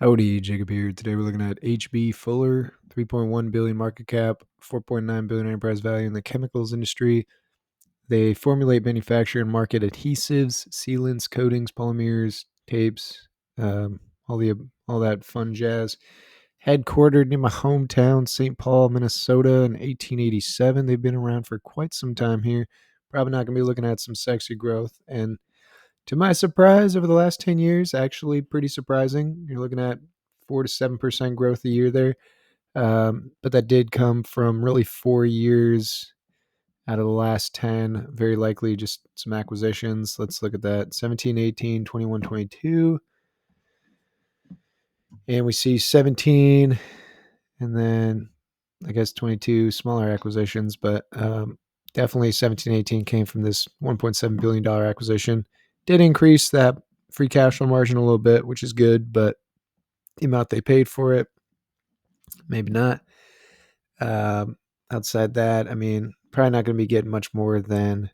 Howdy, Jacob here. Today we're looking at HB Fuller, 3.1 billion market cap, 4.9 billion enterprise value in the chemicals industry. They formulate, manufacture, and market adhesives, sealants, coatings, polymers, tapes, um, all the all that fun jazz. Headquartered in my hometown, St. Paul, Minnesota, in 1887. They've been around for quite some time here. Probably not going to be looking at some sexy growth. And to my surprise, over the last 10 years, actually pretty surprising. You're looking at 4 to 7% growth a year there. But that did come from really 4 years out of the last 10, very likely just some acquisitions. Let's look at that 17, 18, 21, 22. And we see 17 and then I guess 22 smaller acquisitions, but definitely 17, 18 came from this $1.7 billion acquisition. Did increase that free cash flow margin a little bit, which is good, but the amount they paid for it, maybe not. Outside that, I mean, probably not going to be getting much more than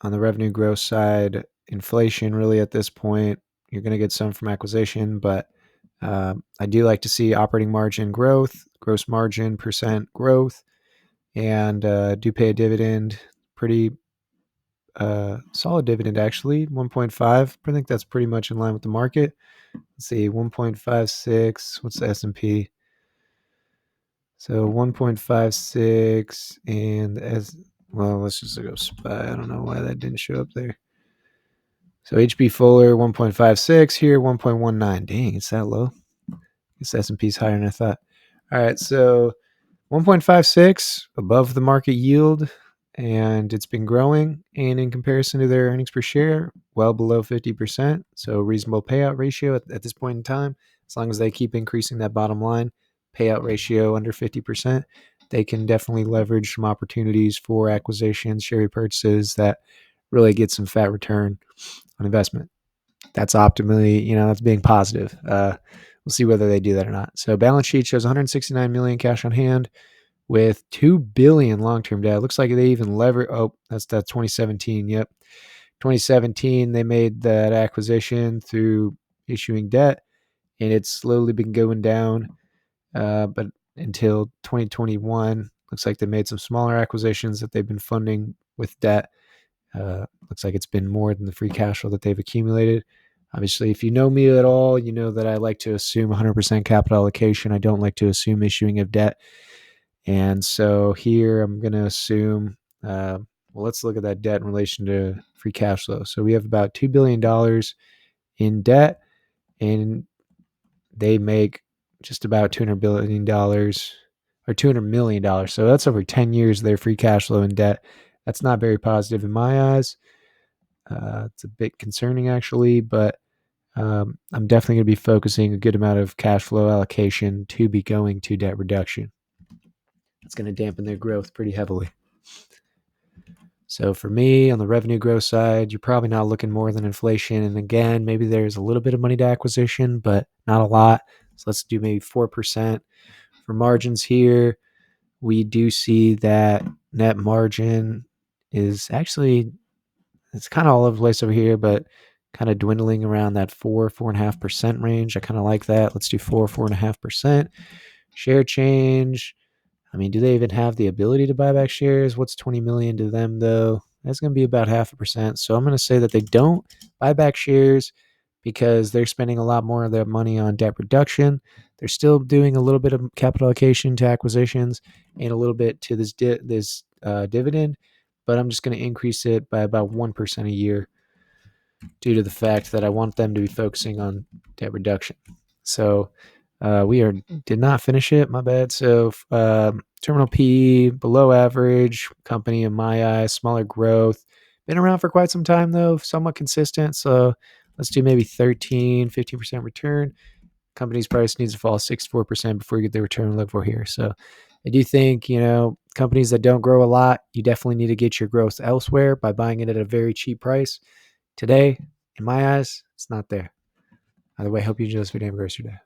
on the revenue growth side, inflation really at this point. You're going to get some from acquisition, but I do like to see operating margin growth, gross margin percent growth, and do pay a dividend. Pretty solid dividend, actually, 1.5. I think that's pretty much in line with the market. Let's see, 1.56. What's the S&P? So 1.56, and as well, let's just go SPY. I don't know why that didn't show up there. So HB Fuller 1.56 here, 1.19. Dang, it's that low. I guess S&P's higher than I thought. All right, so 1.56 above the market yield, and it's been growing. And in comparison to their earnings per share, well below 50%. So reasonable payout ratio at this point in time. As long as they keep increasing that bottom line, payout ratio under 50%, they can definitely leverage some opportunities for acquisitions, share repurchases that really get some fat return on investment. That's optimally, that's being positive. We'll see whether they do that or not. So balance sheet shows 169 million cash on hand with 2 billion long-term debt. It looks like they even lever. Oh, that's 2017. Yep, 2017 they made that acquisition through issuing debt, and it's slowly been going down. But until 2021, looks like they made some smaller acquisitions that they've been funding with debt. Looks like it's been more than the free cash flow that they've accumulated. Obviously, if you know me at all, you know that I like to assume 100% capital allocation. I don't like to assume issuing of debt. And so here I'm going to assume, well, let's look at that debt in relation to free cash flow. So we have about $2 billion in debt, and they make just about $200 billion or $200 million. So that's over 10 years of their free cash flow in debt. That's not very positive in my eyes. It's a bit concerning, actually, but I'm definitely going to be focusing a good amount of cash flow allocation to be going to debt reduction. It's going to dampen their growth pretty heavily. So for me, on the revenue growth side, you're probably not looking more than inflation. And again, maybe there's a little bit of money to acquisition, but not a lot. So let's do maybe 4%. For margins here, we do see that net margin is actually, it's kind of all over the place over here, but kind of dwindling around that 4.5% range. I kind of like that. Let's do 4.5%. Share change. I mean, do they even have the ability to buy back shares? What's 20 million to them, though? That's going to be about 0.5%. So I'm going to say that they don't buy back shares because they're spending a lot more of their money on debt reduction. They're still doing a little bit of capital allocation to acquisitions and a little bit to this dividend, but I'm just going to increase it by about 1% a year due to the fact that I want them to be focusing on debt reduction. So did not finish it. My bad. So terminal PE below average company in my eyes, smaller growth. Been around for quite some time though, somewhat consistent. So let's do maybe 15% return. Company's price needs to fall 64% before you get the return level here. So I do think, companies that don't grow a lot, you definitely need to get your growth elsewhere by buying it at a very cheap price. Today, in my eyes, it's not there. Either way, hope you enjoy this video and have a great day.